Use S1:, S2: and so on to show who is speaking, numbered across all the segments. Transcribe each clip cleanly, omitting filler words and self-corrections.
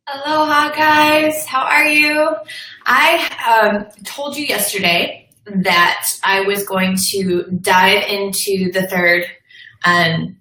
S1: Aloha, guys. How are you? I told you yesterday that I was going to dive into the third um,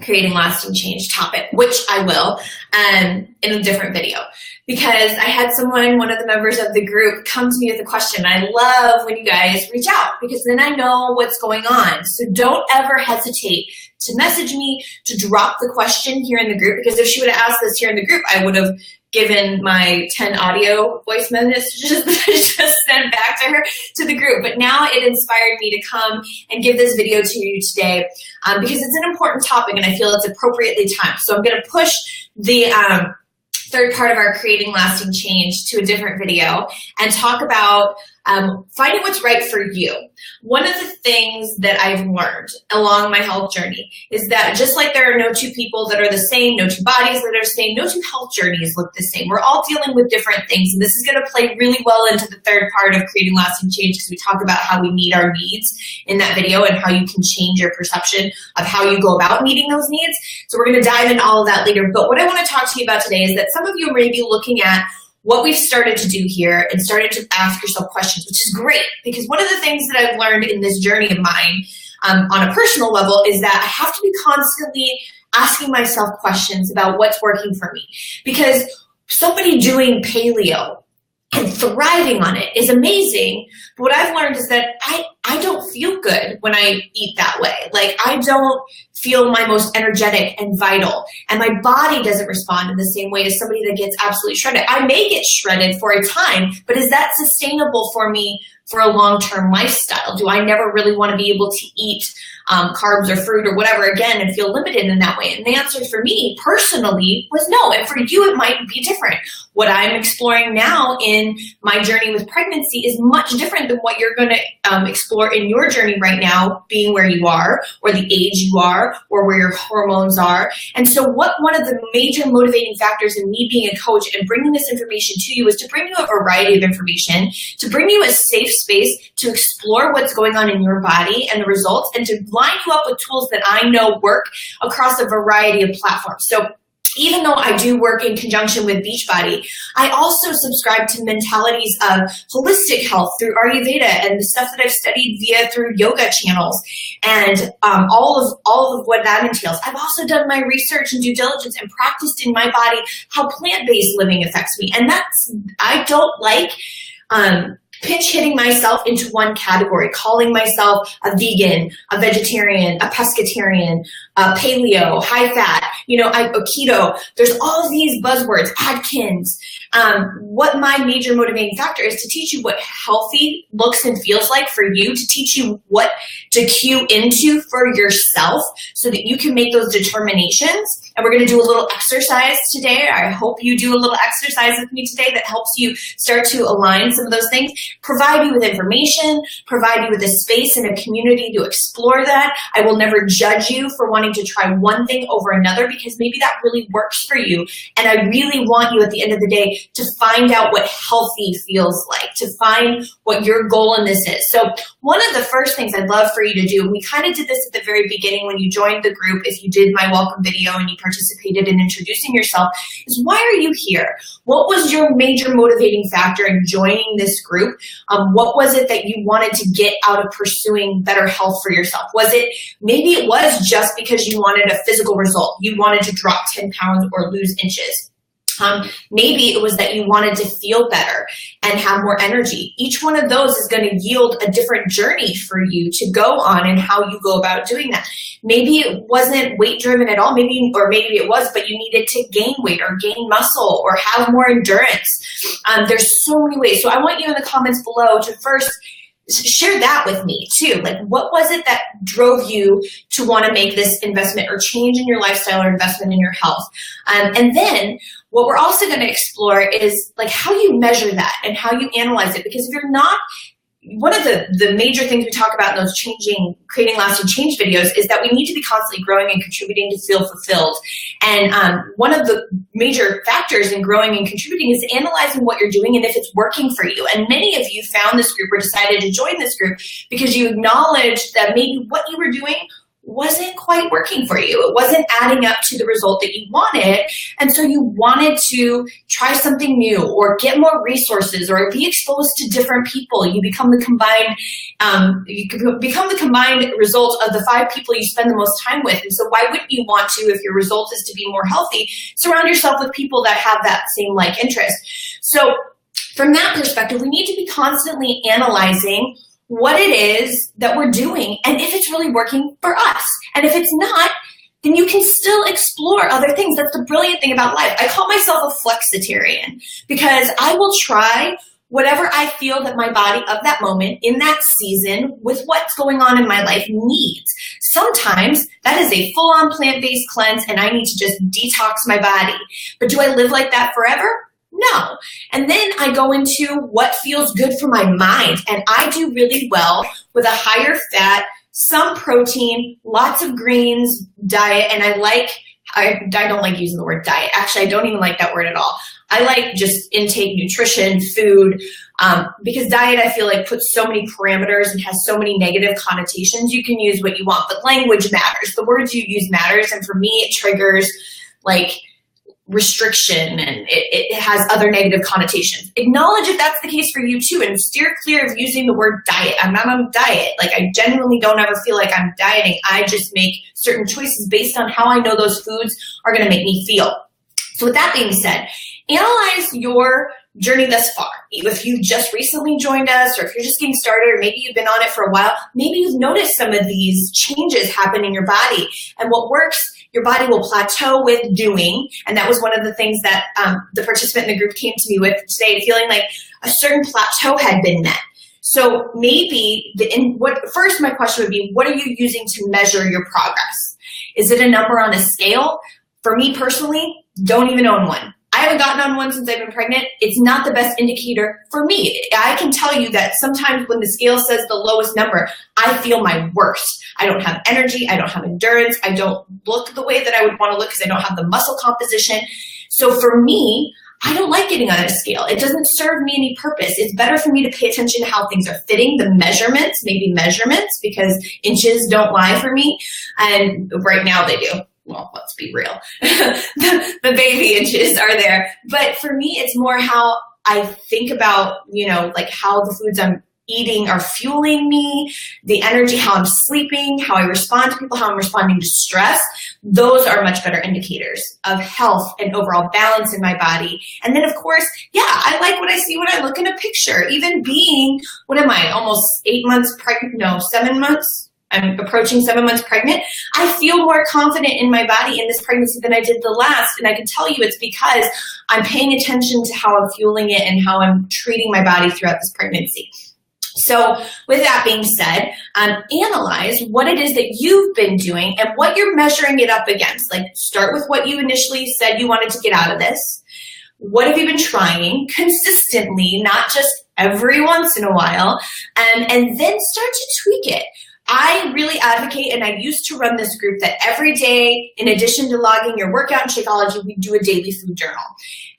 S1: creating lasting change topic, which I will in a different video. Because I had one of the members of the group, come to me with a question. I love when you guys reach out because then I know what's going on. So don't ever hesitate to message me, to drop the question here in the group, because if she would have asked this here in the group, I would have given my 10 audio voice messages just sent back to her, to the group. But now it inspired me to come and give this video to you today because it's an important topic and I feel it's appropriately timed. So I'm going to push the third part of our creating lasting change to a different video and talk about finding what's right for you. One of the things that I've learned along my health journey is that just like there are no two people that are the same, no two bodies that are the same, no two health journeys look the same. We're all dealing with different things. And this is going to play really well into the third part of creating lasting change because we talk about how we meet our needs in that video and how you can change your perception of how you go about meeting those needs. So we're going to dive into all of that later. But what I want to talk to you about today is that some of you may be looking at what we've started to do here and started to ask yourself questions, which is great because one of the things that I've learned in this journey of mine on a personal level is that I have to be constantly asking myself questions about what's working for me, because somebody doing paleo and thriving on it is amazing. But what I've learned is that I don't feel good when I eat that way. Like I don't feel my most energetic and vital. And my body doesn't respond in the same way as somebody that gets absolutely shredded. I may get shredded for a time, but is that sustainable for me for a long-term lifestyle? Do I never really want to be able to eat carbs or fruit or whatever again and feel limited in that way? And the answer for me personally was no. And for you, it might be different. What I'm exploring now in my journey with pregnancy is much different than what you're going to explore in your journey right now, being where you are or the age you are or where your hormones are. And so one of the major motivating factors in me being a coach and bringing this information to you is to bring you a variety of information, to bring you a safe space to explore what's going on in your body and the results, and to line you up with tools that I know work across a variety of platforms. So even though I do work in conjunction with Beachbody, I also subscribe to mentalities of holistic health through Ayurveda and the stuff that I've studied through yoga channels and all of what that entails. I've also done my research and due diligence and practiced in my body how plant-based living affects me. And I don't like pinch hitting myself into one category, calling myself a vegan, a vegetarian, a pescatarian, paleo, high fat, keto. There's all of these buzzwords, Atkins. What my major motivating factor is to teach you what healthy looks and feels like for you, to teach you what to cue into for yourself so that you can make those determinations. And we're going to do a little exercise today. I hope you do a little exercise with me today that helps you start to align some of those things, provide you with information, provide you with a space and a community to explore that. I will never judge you for wanting to try one thing over another because maybe that really works for you. And I really want you at the end of the day to find out what healthy feels like, to find what your goal in this is. So one of the first things I'd love for you to do, and we kind of did this at the very beginning when you joined the group, if you did my welcome video and you participated in introducing yourself, is why are you here? What was your major motivating factor in joining this group? What was it that you wanted to get out of pursuing better health for yourself? Maybe it was just because you wanted a physical result. You wanted to drop 10 pounds or lose inches. Maybe it was that you wanted to feel better and have more energy. Each one of those is going to yield a different journey for you to go on and how you go about doing that. Maybe it wasn't weight driven at all. Maybe it was, but you needed to gain weight or gain muscle or have more endurance. There's so many ways. So I want you in the comments below to first share that with me too. Like, what was it that drove you to want to make this investment or change in your lifestyle or investment in your health? And then what we're also going to explore is like how you measure that and how you analyze it. Because if you're not, one of the major things we talk about in those creating lasting change videos is that we need to be constantly growing and contributing to feel fulfilled. And one of the major factors in growing and contributing is analyzing what you're doing and if it's working for you. And many of you found this group or decided to join this group because you acknowledged that maybe what you were doing wasn't quite working for you. It wasn't adding up to the result that you wanted. And so you wanted to try something new or get more resources or be exposed to different people. You become the combined, result of the 5 people you spend the most time with. And so why wouldn't you want to, if your result is to be more healthy, surround yourself with people that have that same like interest? So from that perspective, we need to be constantly analyzing what it is that we're doing and if it's really working for us. And if it's not, then you can still explore other things. That's the brilliant thing about life. I call myself a flexitarian because I will try whatever I feel that my body of that moment in that season with what's going on in my life needs. Sometimes that is a full-on plant-based cleanse and I need to just detox my body. But do I live like that forever? No. And then I go into what feels good for my mind. And I do really well with a higher fat, some protein, lots of greens diet. And I don't like using the word diet. Actually, I don't even like that word at all. I like just intake, nutrition, food, because diet, I feel like, puts so many parameters and has so many negative connotations. You can use what you want, but language matters. The words you use matters. And for me, it triggers like restriction and it has other negative connotations. Acknowledge if that's the case for you too, and steer clear of using the word diet. I'm not on a diet. Like, I genuinely don't ever feel like I'm dieting. I just make certain choices based on how I know those foods are going to make me feel. So with that being said, analyze your journey thus far. If you just recently joined us, or if you're just getting started, or maybe you've been on it for a while, maybe you've noticed some of these changes happen in your body. And what works, your body will plateau with doing. And that was one of the things that the participant in the group came to me with today, feeling like a certain plateau had been met. So maybe first my question would be, what are you using to measure your progress? Is it a number on a scale? For me personally, don't even own one. I haven't gotten on one since I've been pregnant. It's not the best indicator for me. I can tell you that sometimes when the scale says the lowest number, I feel my worst. I don't have energy. I don't have endurance. I don't look the way that I would want to look because I don't have the muscle composition. So for me, I don't like getting on a scale. It doesn't serve me any purpose. It's better for me to pay attention to how things are fitting, the measurements, maybe measurements, because inches don't lie for me. And right now they do. Well, let's be real. the baby inches are there. But for me, it's more how I think about, like how the foods I'm eating are fueling me, the energy, how I'm sleeping, how I respond to people, how I'm responding to stress. Those are much better indicators of health and overall balance in my body. And then, of course, I like what I see when I look in a picture. Even being, what am I, almost 8 months pregnant? No, 7 months? I'm approaching 7 months pregnant. I feel more confident in my body in this pregnancy than I did the last. And I can tell you it's because I'm paying attention to how I'm fueling it and how I'm treating my body throughout this pregnancy. So with that being said, analyze what it is that you've been doing and what you're measuring it up against. Like, start with what you initially said you wanted to get out of this. What have you been trying consistently, not just every once in a while, and then start to tweak it. I really advocate, and I used to run this group, that every day, in addition to logging your workout and Shakeology, we do a daily food journal.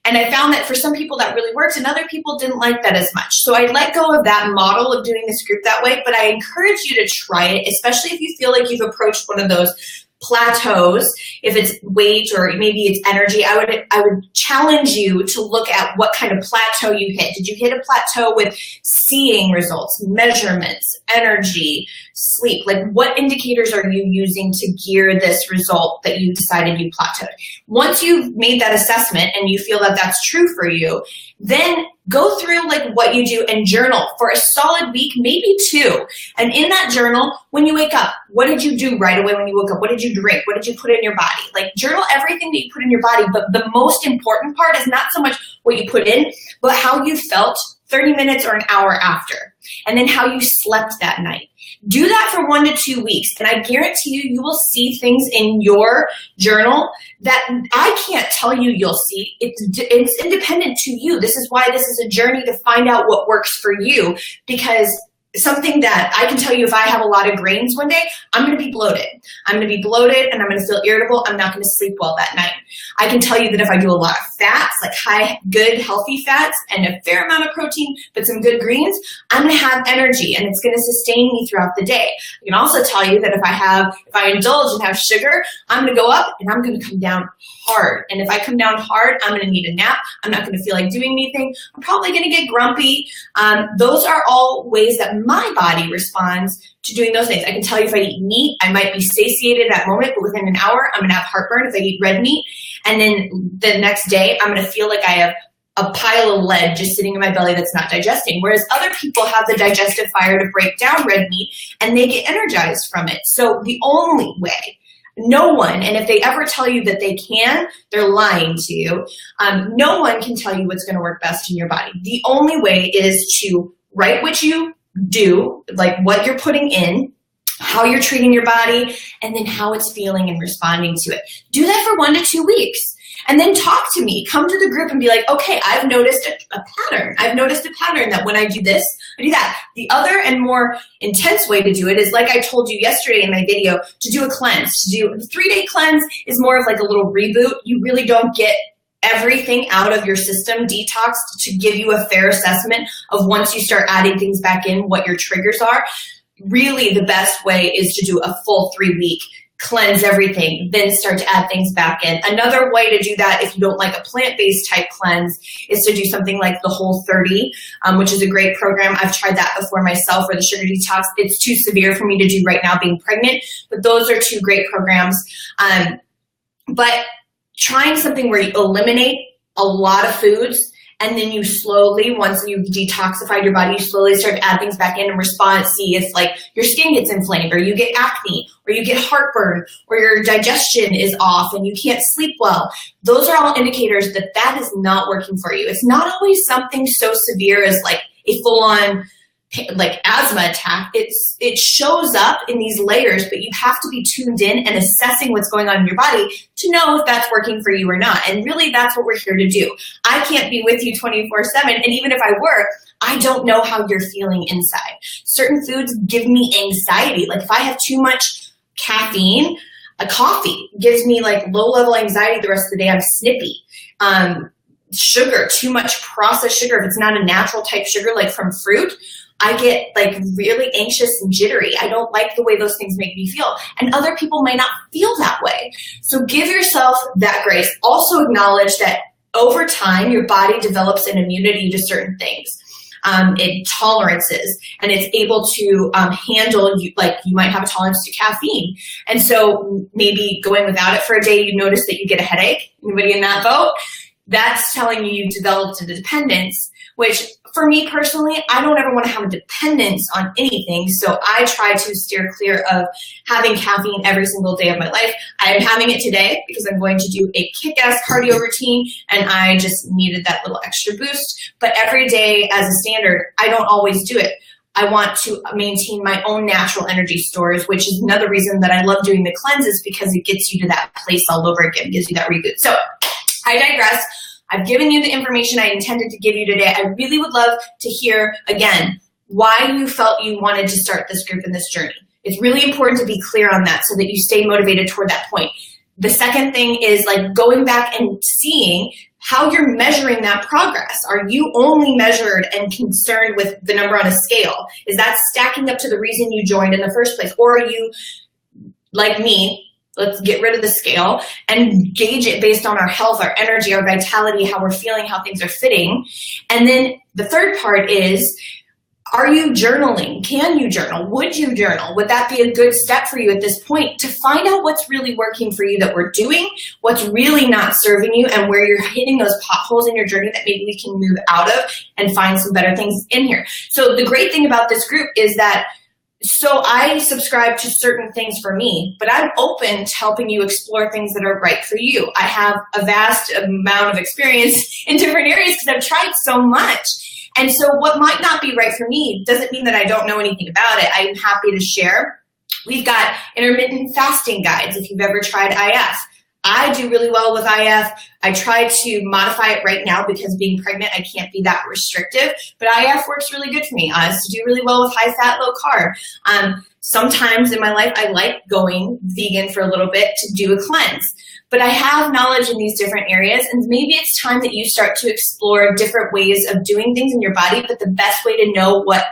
S1: And I found that for some people that really worked, and other people didn't like that as much. So I let go of that model of doing this group that way, but I encourage you to try it, especially if you feel like you've approached one of those plateaus. If it's weight or maybe it's energy, I would challenge you to look at what kind of plateau you hit. Did you hit a plateau with seeing results, measurements, energy, sleep? Like, what indicators are you using to gear this result that you decided you plateaued? Once you've made that assessment and you feel that that's true for you, then go through like what you do and journal for a solid week, maybe 2. And in that journal, when you wake up, what did you do right away when you woke up? What did you drink? What did you put in your body? Like, journal everything that you put in your body. But the most important part is not so much what you put in, but how you felt 30 minutes or an hour after. And then how you slept that night. Do that for 1 to 2 weeks, and I guarantee you will see things in your journal that I can't tell you you'll see. It's independent to you. This is why this is a journey to find out what works for you, because something that I can tell you, if I have a lot of grains one day, I'm going to be bloated. I'm going to be bloated and I'm going to feel irritable. I'm not going to sleep well that night. I can tell you that if I do a lot of fats, like high, good, healthy fats and a fair amount of protein, but some good greens, I'm going to have energy and it's going to sustain me throughout the day. I can also tell you that if I indulge and have sugar, I'm going to go up and I'm going to come down hard. And if I come down hard, I'm going to need a nap. I'm not going to feel like doing anything. I'm probably going to get grumpy. Those are all ways that my body responds to doing those things. I can tell you, if I eat meat, I might be satiated at that moment, but within an hour, I'm going to have heartburn if I eat red meat. And then the next day, I'm going to feel like I have a pile of lead just sitting in my belly that's not digesting. Whereas other people have the digestive fire to break down red meat and they get energized from it. So the only way, no one, and if they ever tell you that they can, they're lying to you. No one can tell you what's going to work best in your body. The only way is to write what you do, like what you're putting in, how you're treating your body, and then how it's feeling and responding to it. Do that for 1 to 2 weeks. And then talk to me. Come to the group and be like, okay, I've noticed a pattern. I've noticed a pattern that when I do this, I do that. The other and more intense way to do it is, like I told you yesterday in my video, to do a cleanse. To do a 3-day cleanse is more of like a little reboot. You really don't get everything out of your system detoxed to give you a fair assessment of, once you start adding things back in, what your triggers are. Really, the best way is to do a full 3-week cleanse everything, then start to add things back in. Another way to do that, if you don't like a plant-based type cleanse, is to do something like the Whole30, which is a great program. I've tried that before myself, or the sugar detox. It's too severe for me to do right now being pregnant, but those are 2 great programs. But trying something where you eliminate a lot of foods, and then you slowly, once you've detoxified your body, you slowly start to add things back in and respond, see if like your skin gets inflamed, or you get acne, or you get heartburn, or your digestion is off and you can't sleep well. Those are all indicators that that is not working for you. It's not always something so severe as like a full-on like asthma attack. It shows up in these layers, but you have to be tuned in and assessing what's going on in your body to know if that's working for you or not. And really, that's what we're here to do. I can't be with you 24/7. And even if I were, I don't know how you're feeling inside. Certain foods give me anxiety. Like if I have too much caffeine, a coffee gives me like low level anxiety the rest of the day. I'm snippy. Sugar, too much processed sugar, if it's not a natural type sugar like from fruit, I get like really anxious and jittery. I don't like the way those things make me feel. And other people might not feel that way. So give yourself that grace. Also acknowledge that over time, your body develops an immunity to certain things. It tolerances, and it's able to handle, like you might have a tolerance to caffeine. And so maybe going without it for a day, you notice that you get a headache. Anybody in that boat? That's telling you you've developed a dependence, which for me personally, I don't ever want to have a dependence on anything. So I try to steer clear of having caffeine every single day of my life. I am having it today because I'm going to do a kick-ass cardio routine and I just needed that little extra boost. But every day as a standard, I don't always do it. I want to maintain my own natural energy stores, which is another reason that I love doing the cleanses, because it gets you to that place all over again, gives you that reboot. So I digress. I've given you the information I intended to give you today. I really would love to hear, again, why you felt you wanted to start this group and this journey. It's really important to be clear on that so that you stay motivated toward that point. The second thing is like going back and seeing how you're measuring that progress. Are you only measured and concerned with the number on a scale? Is that stacking up to the reason you joined in the first place? Or are you, like me, let's get rid of the scale and gauge it based on our health, our energy, our vitality, how we're feeling, how things are fitting. And then the third part is, are you journaling? Can you journal? Would you journal? Would that be a good step for you at this point to find out what's really working for you that we're doing, what's really not serving you, and where you're hitting those potholes in your journey that maybe we can move out of and find some better things in here. So the great thing about this group is that I subscribe to certain things for me, but I'm open to helping you explore things that are right for you. I have a vast amount of experience in different areas because I've tried so much. And so what might not be right for me doesn't mean that I don't know anything about it. I'm happy to share. We've got intermittent fasting guides if you've ever tried IF. I do really well with IF. I try to modify it right now because being pregnant, I can't be that restrictive, but IF works really good for me. I used to do really well with high fat, low carb. Sometimes in my life, I like going vegan for a little bit to do a cleanse, but I have knowledge in these different areas, and maybe it's time that you start to explore different ways of doing things in your body, but the best way to know what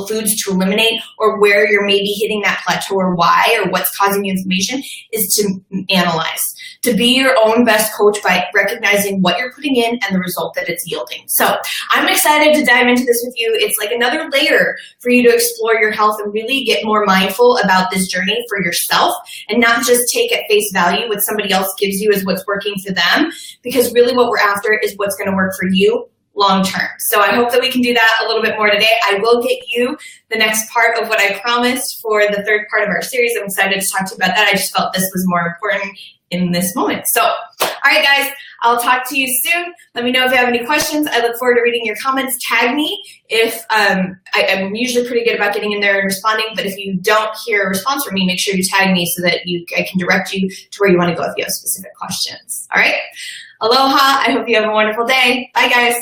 S1: foods to eliminate or where you're maybe hitting that plateau or why or what's causing the inflammation is to analyze, to be your own best coach by recognizing what you're putting in and the result that it's yielding. So I'm excited to dive into this with you. It's like another layer for you to explore your health and really get more mindful about this journey for yourself and not just take at face value what somebody else gives you as what's working for them, because really what we're after is what's going to work for you long term. So I hope that we can do that a little bit more today. I will get you the next part of what I promised for the third part of our series. I'm excited to talk to you about that. I just felt this was more important in this moment. So, all right, guys, I'll talk to you soon. Let me know if you have any questions. I look forward to reading your comments. Tag me if I'm usually pretty good about getting in there and responding, but if you don't hear a response from me, make sure you tag me so that I can direct you to where you want to go if you have specific questions. All right. Aloha. I hope you have a wonderful day. Bye, guys.